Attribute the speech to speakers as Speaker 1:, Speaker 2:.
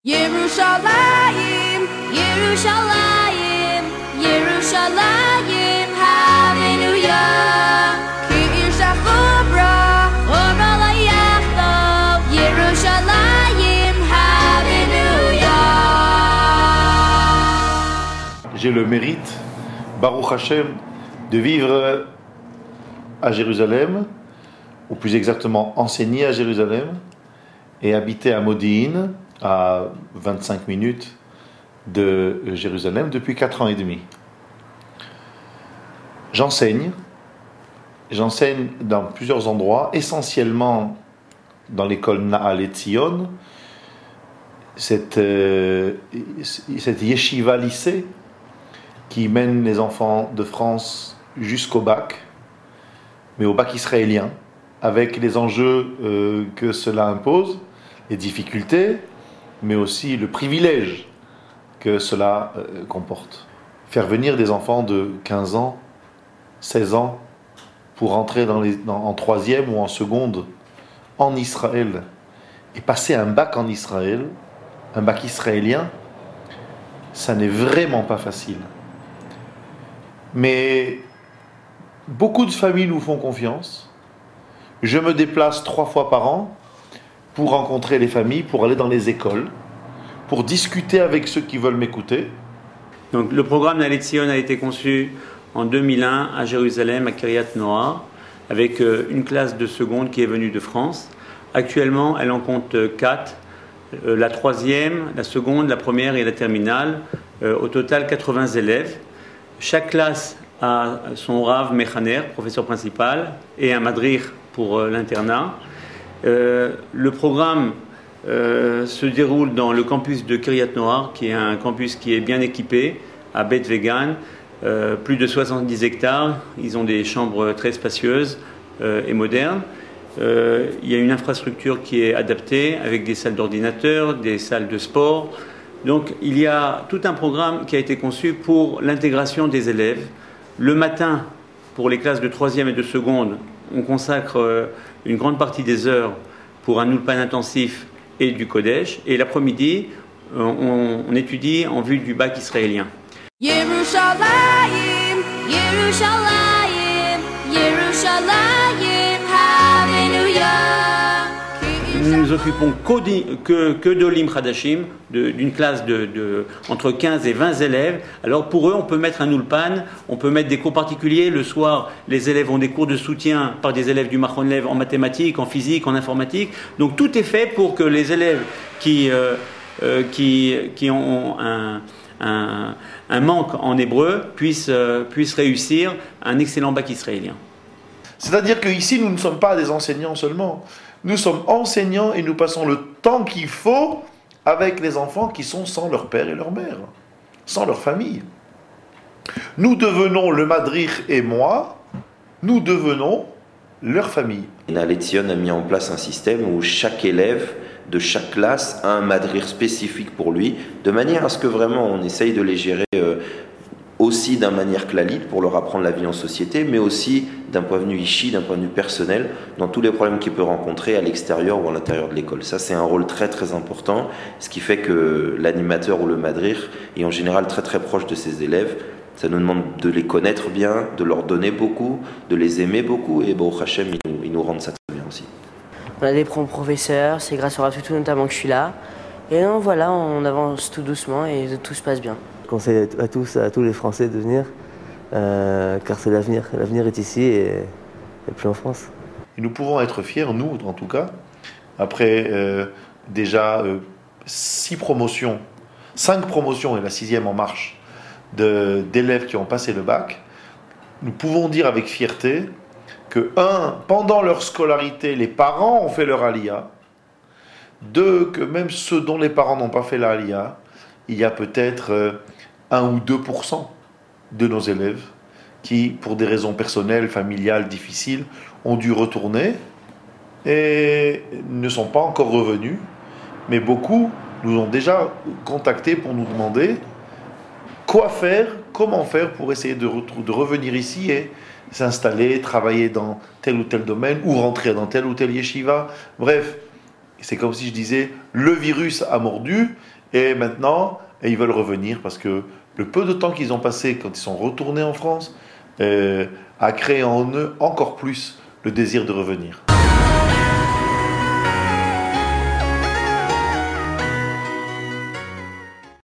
Speaker 1: Yerushalayim, Yerushalayim, Yerushalayim, Hallelujah. Ki isha chubra, ora layachto, Yerushalayim, Hallelujah.
Speaker 2: J'ai le mérite, Baruch Hashem, de vivre à Jérusalem, ou plus exactement enseigner à Jérusalem, et habiter à Modi'in, à 25 minutes de Jérusalem, depuis 4 ans et demi. J'enseigne dans plusieurs endroits, essentiellement dans l'école Na'al Etzion, cette yeshiva lycée qui mène les enfants de France jusqu'au bac, mais au bac israélien, avec les enjeux que cela impose, les difficultés, mais aussi le privilège que cela comporte. Faire venir des enfants de 15 ans, 16 ans, pour entrer en troisième ou en seconde en Israël, et passer un bac en Israël, un bac israélien, ça n'est vraiment pas facile. Mais beaucoup de familles nous font confiance. Je me déplace 3 fois par an pour rencontrer les familles, pour aller dans les écoles, pour discuter avec ceux qui veulent m'écouter.
Speaker 3: Donc, le programme Na'al Etzion a été conçu en 2001 à Jérusalem, à Kiryat Noar, avec une classe de seconde qui est venue de France. Actuellement, elle en compte 4, la troisième, la seconde, la première et la terminale. Au total, 80 élèves. Chaque classe a son Rav Mechaner, professeur principal, et un Madrir pour l'internat. Le programme se déroule dans le campus de Kiryat Noar, qui est un campus qui est bien équipé, à Bet Vegan, plus de 70 hectares. Ils ont des chambres très spacieuses et modernes. Il y a une infrastructure qui est adaptée, avec des salles d'ordinateur, des salles de sport. Donc il y a tout un programme qui a été conçu pour l'intégration des élèves. Le matin, pour les classes de 3e et de seconde, on consacre une grande partie des heures pour un ulpan intensif et du Kodesh. Et l'après-midi, on étudie en vue du bac israélien.
Speaker 1: Yerushalayim, Yerushalayim, Yerushalayim, Hallelujah.
Speaker 3: Nous ne nous occupons que d'Olim Chadashim, d'une classe entre 15 et 20 élèves. Alors pour eux, on peut mettre un ulpan, on peut mettre des cours particuliers. Le soir, les élèves ont des cours de soutien par des élèves du Machon Lev en mathématiques, en physique, en informatique. Donc tout est fait pour que les élèves qui ont un manque en hébreu puissent réussir un excellent bac israélien.
Speaker 2: C'est-à-dire qu'ici, nous ne sommes pas des enseignants seulement. Nous sommes enseignants et nous passons le temps qu'il faut avec les enfants qui sont sans leur père et leur mère, sans leur famille. Nous devenons, le Madrich et moi, nous devenons leur famille.
Speaker 4: Na'al Etzion a mis en place un système où chaque élève de chaque classe a un Madrich spécifique pour lui, de manière à ce que vraiment on essaye de les gérer aussi d'une manière clalite pour leur apprendre la vie en société, mais aussi d'un point de vue ishi, d'un point de vue personnel, dans tous les problèmes qu'il peut rencontrer à l'extérieur ou à l'intérieur de l'école. Ça, c'est un rôle très très important, ce qui fait que l'animateur ou le madrir est en général très très proche de ses élèves. Ça nous demande de les connaître bien, de leur donner beaucoup, de les aimer beaucoup, et Baruch Hashem, ils nous rendent ça très bien aussi.
Speaker 5: On a des professeurs, c'est grâce au Rav Toutou notamment que je suis là. Et donc voilà, on avance tout doucement et tout se passe bien.
Speaker 6: Je conseille à tous les Français de venir, car c'est l'avenir. L'avenir est ici et plus en France.
Speaker 2: Et nous pouvons être fiers, nous en tout cas, après déjà 5 promotions et la 6e en marche d'élèves qui ont passé le bac, nous pouvons dire avec fierté que, 1, pendant leur scolarité, les parents ont fait leur aliyah, 2, que même ceux dont les parents n'ont pas fait la aliyah, il y a peut-être 1 ou 2% de nos élèves qui, pour des raisons personnelles, familiales, difficiles, ont dû retourner et ne sont pas encore revenus. Mais beaucoup nous ont déjà contactés pour nous demander quoi faire, comment faire pour essayer de revenir ici et s'installer, travailler dans tel ou tel domaine ou rentrer dans tel ou tel yeshiva. Bref, c'est comme si je disais, le virus a mordu Et maintenant, ils veulent revenir parce que le peu de temps qu'ils ont passé quand ils sont retournés en France a créé en eux encore plus le désir de revenir.